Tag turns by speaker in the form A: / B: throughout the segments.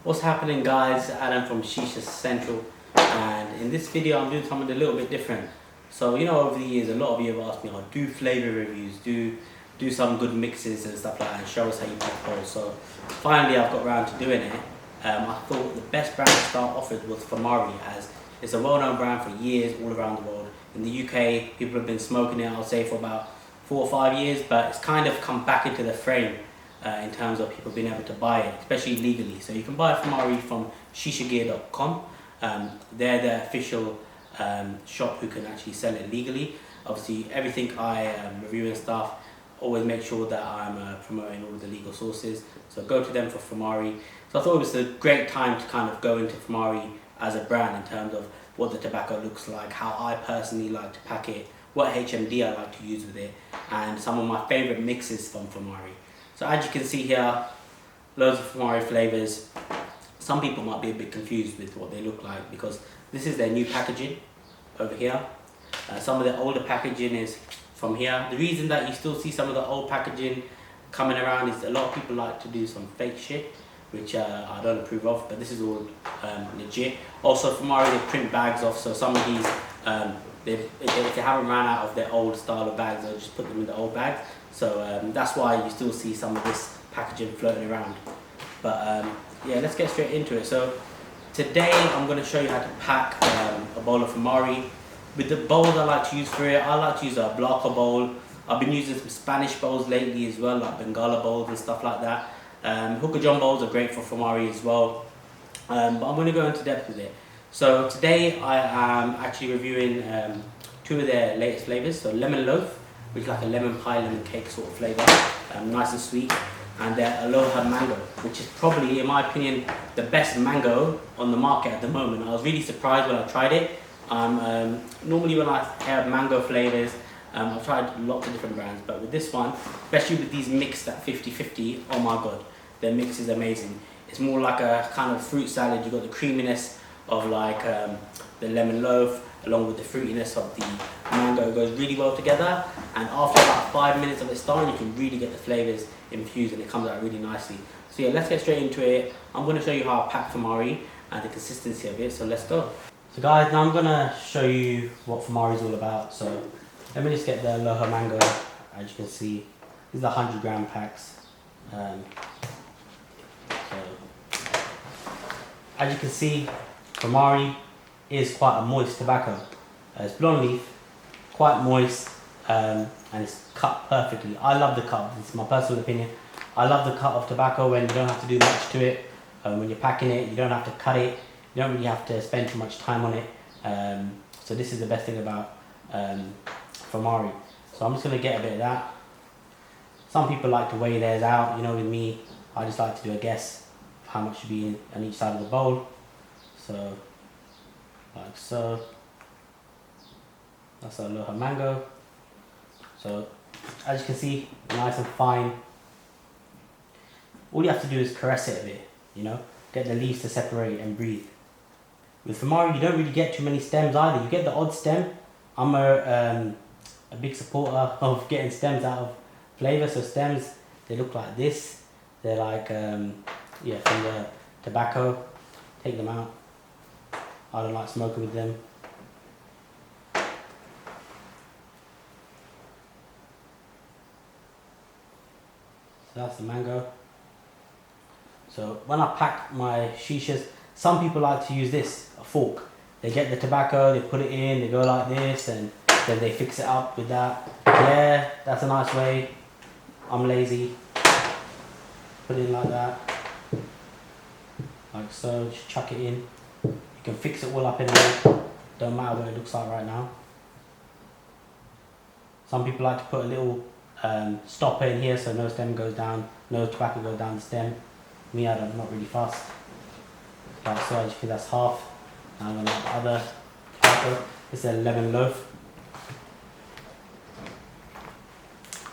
A: What's happening, guys? Adam from Shisha Central, and in this video I'm doing something a little bit different. So over the years a lot of you have asked me, oh, do flavour reviews, do some good mixes and stuff like that, and show us how you pack bowls. So finally I've got around to doing it. I thought the best brand to start off with was Fumari, as it's a well-known brand for years all around the world. In the UK people have been smoking it, I'll say, for about 4 or 5 years, but it's kind of come back into the frame in terms of people being able to buy it, especially legally. So you can buy Fumari from shishagear.com. They're the official shop who can actually sell it legally. Obviously everything I review and stuff, always make sure that I'm promoting all of the legal sources, so go to them for Fumari. So I thought it was a great time to kind of go into Fumari as a brand in terms of what the tobacco looks like, how I personally like to pack it, what HMD I like to use with it, and some of my favourite mixes from Fumari. So as you can see here, loads of Fumari flavours. Some people might be a bit confused with what they look like because this is their new packaging over here. Some of the older packaging is from here. The reason that you still see some of the old packaging coming around is a lot of people like to do some fake shit, which I don't approve of, but this is all legit. Also Fumari, they print bags off, so some of these, if they haven't ran out of their old style of bags, they'll just put them in the old bags. So that's why you still see some of this packaging floating around. But yeah, let's get straight into it. So today I'm going to show you how to pack a bowl of Fumari. With the bowls I like to use for it, I like to use a blocker bowl. I've been using some Spanish bowls lately as well, like Bengala bowls and stuff like that. Hookah John bowls are great for Fumari as well. But I'm going to go into depth with it. So today I am actually reviewing 2 of their latest flavours. So lemon loaf, which is like a lemon pie, lemon cake sort of flavour, nice and sweet, and their aloha mango, which is probably, in my opinion, the best mango on the market at the moment. I was really surprised when I tried it. Normally when I have mango flavours, I've tried lots of different brands, but with this one, especially with these mixed at 50-50, oh my god, their mix is amazing. It's more like a kind of fruit salad. You've got the creaminess of like the lemon loaf along with the fruitiness of the mango. It goes really well together, and after about 5 minutes of it starting, you can really get the flavours infused and it comes out really nicely. So yeah, let's get straight into it. I'm going to show you how I pack Fumari and the consistency of it, so let's go. So guys, now I'm going to show you what Fumari is all about. So let me just get the aloha mango. As you can see, these are 100 gram packs. So as you can see, Fumari is quite a moist tobacco. It's blonde leaf, quite moist, and it's cut perfectly. I love the cut. It's my personal opinion. I love the cut of tobacco when you don't have to do much to it. When you're packing it, you don't have to cut it. You don't really have to spend too much time on it. So this is the best thing about Fumari. So I'm just going to get a bit of that. Some people like to weigh theirs out. With me, I just like to do a guess of how much should be on each side of the bowl. So like so. That's our aloha mango. So as you can see, nice and fine. All you have to do is caress it a bit, get the leaves to separate and breathe. With Fumari, you don't really get too many stems either. You get the odd stem. I'm a big supporter of getting stems out of flavour. So stems, they look like this. They're like, yeah, from the tobacco. Take them out. I don't like smoking with them. So that's the mango. So when I pack my shishas, some people like to use this, a fork. They get the tobacco, they put it in, they go like this, and then they fix it up with that. Yeah, that's a nice way. I'm lazy. Put it in like that. Like so, just chuck it in. You can fix it all up in there. Don't matter what it looks like right now. Some people like to put a little stopper in here so no stem goes down, no tobacco goes down the stem. Me, I'm not really fast. Like so, as you can, that's half. Now I'm going to have the other tobacco. This is a lemon loaf.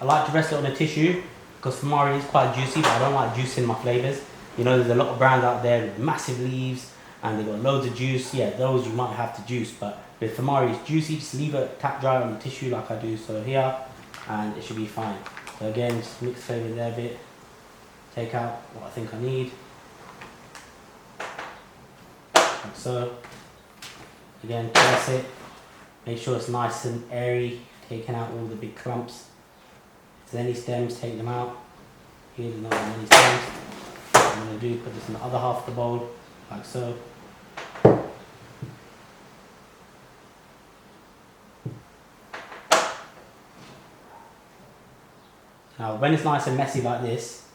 A: I like to rest it on a tissue because Fumari is quite juicy, but I don't like juicing my flavours. There's a lot of brands out there with massive leaves and they've got loads of juice. Yeah, those you might have to juice, but with Fumari it's juicy. Just leave it tap dry on the tissue like I do so here, and it should be fine. So again, just mix flavour there a bit. Take out what I think I need. like so. Again, press it, make sure it's nice and airy, taking out all the big clumps. If there's any stems, take them out. Here there's not many stems. What I'm going to do, put this in the other half of the bowl, like so. Now when it's nice and messy like this,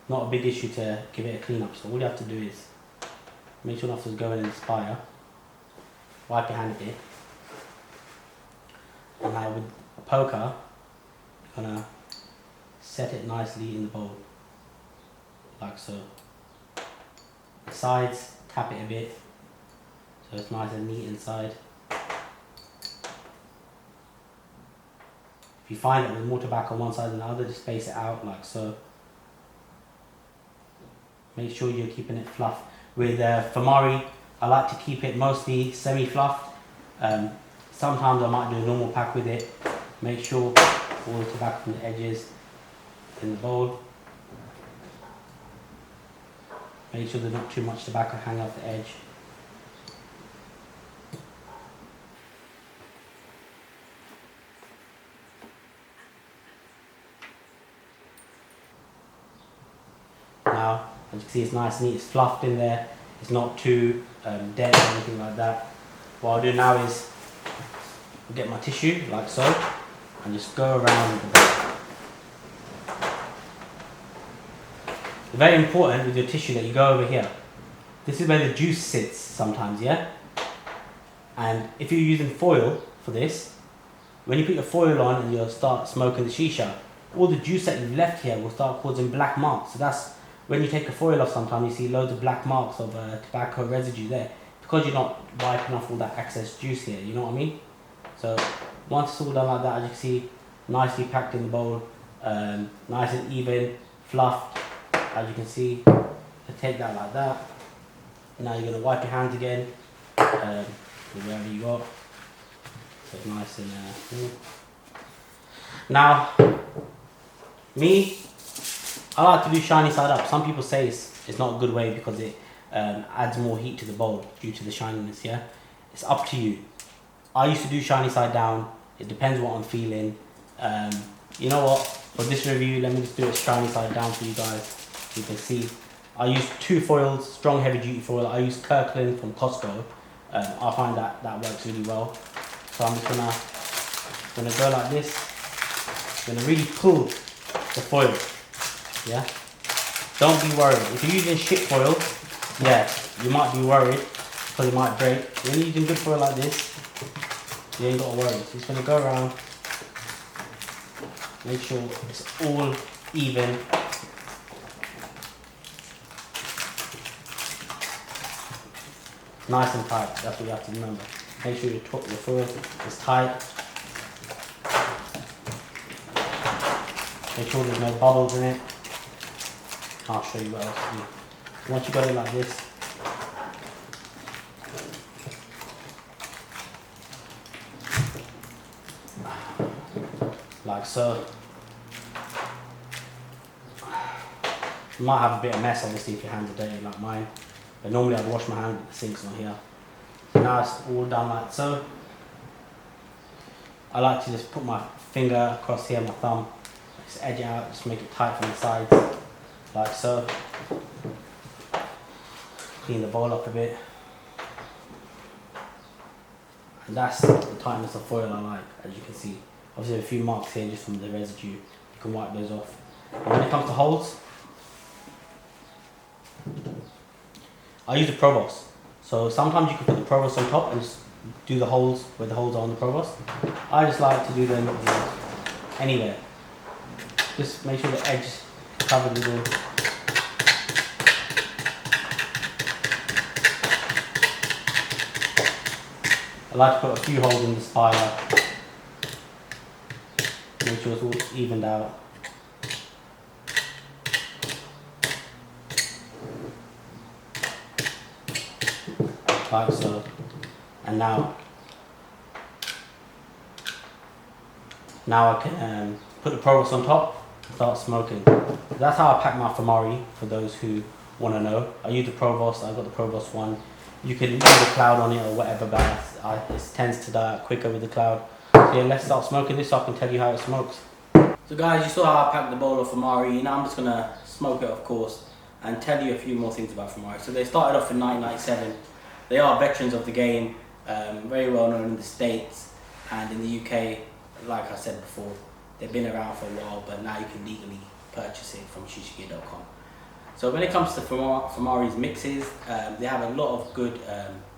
A: not a big issue to give it a clean up. So all you have to do is make sure nothing's going in the fire. Wipe your hand a bit. And now with a poker, I'm gonna set it nicely in the bowl. Like so. The sides, tap it a bit. So it's nice and neat inside. If you find that there's more tobacco on one side than the other, just space it out like so. Make sure you're keeping it fluff. With Fumari, I like to keep it mostly semi-fluffed. Sometimes I might do a normal pack with it. Make sure all the tobacco from the edges in the bowl. Make sure there's not too much tobacco hanging off the edge. Now, as you can see, it's nice and neat, it's fluffed in there, it's not too dense or anything like that. What I'll do now is I'll get my tissue, like so, and just go around the bowl. It's very important with your tissue that you go over here. This is where the juice sits sometimes, yeah? And if you're using foil for this, when you put your foil on and you'll start smoking the shisha, all the juice that you've left here will start causing black marks. So that's when you take the foil off, sometimes you see loads of black marks of tobacco residue there, because you're not wiping off all that excess juice here, you know what I mean? So once it's all done like that, as you can see, nicely packed in the bowl, nice and even, fluffed, as you can see. So take that like that. Now you're going to wipe your hands again, wherever you got, so it's nice and Now, me, I like to do shiny side up. Some people say it's not a good way because it adds more heat to the bowl due to the shininess, yeah? It's up to you. I used to do shiny side down. It depends what I'm feeling. You know what? For this review, let me just do it shiny side down for you guys. So you can see. I use 2 foils, strong heavy duty foil. I use Kirkland from Costco. I find that works really well. So I'm just gonna go like this. I'm gonna really pull the foil. Yeah. Don't be worried. If you're using shit foil, yeah, you might be worried because it might break. When you're using good foil like this, you ain't got to worry. So just gonna go around, make sure it's all even. Nice and tight. That's what you have to remember. Make sure your foil is tight. Make sure there's no bubbles in it. I'll show you what else to do. Once you got it like this, like so. You might have a bit of mess obviously if your hands are dirty like mine, but normally I'd wash my hand with the sink's not here. So now it's all done like so. I like to just put my finger across here, my thumb, just edge it out, just make it tight from the sides, like so. Clean the bowl up a bit. And that's the tightness of foil I like, as you can see. Obviously a few marks here just from the residue. You can wipe those off. And when it comes to holes, I use the Provost. So sometimes you can put the Provost on top and just do the holes where the holes are on the Provost. I just like to do them anywhere. Just make sure the edge is covered with all. I like to put a few holes in the spire. Make sure it's all evened out. Like so. And now I can put the Provost on top and start smoking. That's how I pack my Fumari, for those who want to know. I use the Provost, I've got the Provost one. You can leave the cloud on it or whatever, but it tends to die out quicker with the cloud. So yeah, let's start smoking this so I can tell you how it smokes. So guys, you saw how I packed the bowl of Fumari. Now I'm just going to smoke it, of course, and tell you a few more things about Fumari. So they started off in 1997. They are veterans of the game, very well known in the States and in the UK. Like I said before, they've been around for a while, but now you can legally purchase it from shishagear.com. So when it comes to Fumari's mixes, they have a lot of good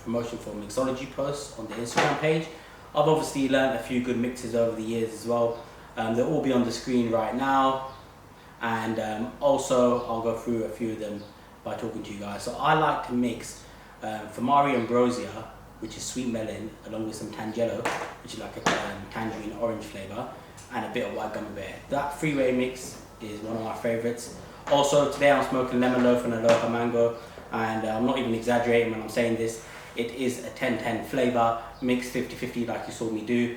A: promotion for mixology posts on the Instagram page. I've obviously learned a few good mixes over the years as well. They'll all be on the screen right now, and also I'll go through a few of them by talking to you guys. So I like to mix Fumari Ambrosia, which is sweet melon, along with some Tangelo, which is like a tangerine orange flavour, and a bit of white gummy bear. That three-way mix is one of my favourites. Also, today I'm smoking lemon loaf and aloha mango, and I'm not even exaggerating when I'm saying this. It is a 10-10 flavour, mixed 50-50 like you saw me do.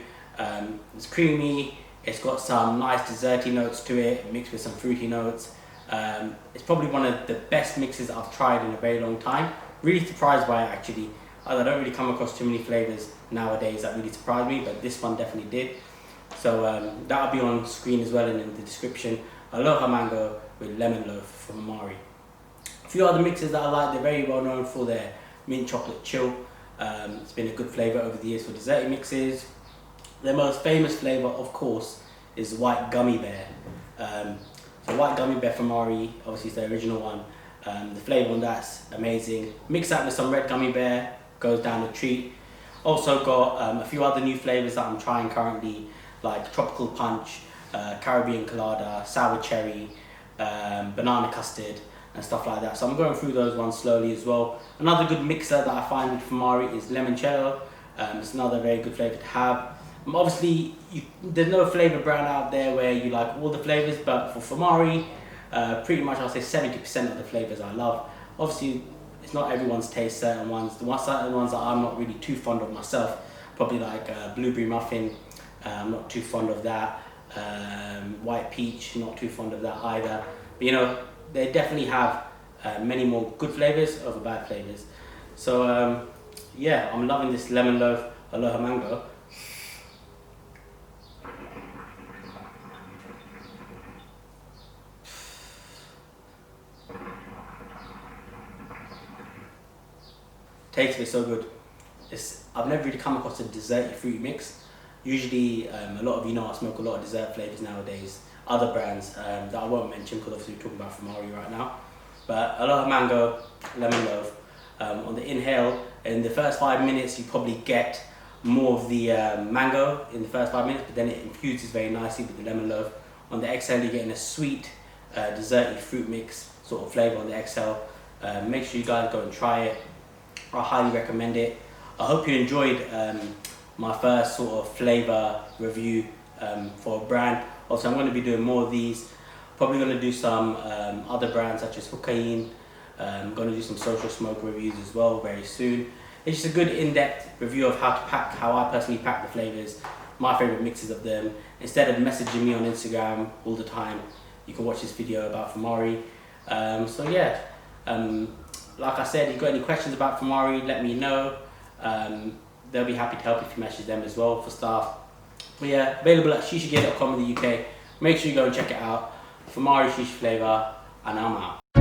A: It's creamy, it's got some nice desserty notes to it, mixed with some fruity notes. It's probably one of the best mixes I've tried in a very long time. Really surprised by it actually. I don't really come across too many flavours nowadays that really surprised me, but this one definitely did. So that'll be on screen as well and in the description. Aloha mango with lemon loaf from Fumari. A few other mixes that I like, they're very well known for their mint chocolate chill. It's been a good flavour over the years for desserty mixes. Their most famous flavour, of course, is white gummy bear. So white gummy bear Fumari, obviously it's the original one. The flavour on that's amazing. Mix that with some red gummy bear, goes down a treat. Also got a few other new flavours that I'm trying currently, like tropical punch, Caribbean colada, sour cherry, banana custard and stuff like that. So I'm going through those ones slowly as well. Another good mixer that I find with Fumari is limoncello. It's another very good flavour to have. Obviously, there's no flavour brand out there where you like all the flavours, but for Fumari, pretty much I'll say 70% of the flavours I love. Obviously, it's not everyone's taste, certain ones. Certain ones that I'm not really too fond of myself, probably like blueberry muffin, I'm not too fond of that. White peach, not too fond of that either. But you know, they definitely have many more good flavours over bad flavours. So yeah, I'm loving this lemon loaf aloha mango. Taste of it so good. I've never really come across a desserty fruity mix. Usually, a lot of you know I smoke a lot of dessert flavours nowadays. Other brands that I won't mention because obviously we're talking about Fumari right now. But aloha mango, lemon loaf. On the inhale, in the first 5 minutes you probably get more of the mango in the first 5 minutes, but then it infuses very nicely with the lemon loaf. On the exhale you're getting a sweet, desserty fruit mix sort of flavour on the exhale. Make sure you guys go and try it. I highly recommend it. I hope you enjoyed my first sort of flavour review for a brand. Also, I'm going to be doing more of these. Probably going to do some other brands such as Hookahine. I'm going to do some social smoke reviews as well very soon. It's just a good in-depth review of how to pack, how I personally pack the flavours, my favourite mixes of them. Instead of messaging me on Instagram all the time, you can watch this video about Fumari. So yeah, like I said, if you've got any questions about Fumari, let me know. They'll be happy to help if you message them as well for staff. But yeah, available at shishagear.com in the UK. Make sure you go and check it out. Fumari Shisha flavour, and I'm out.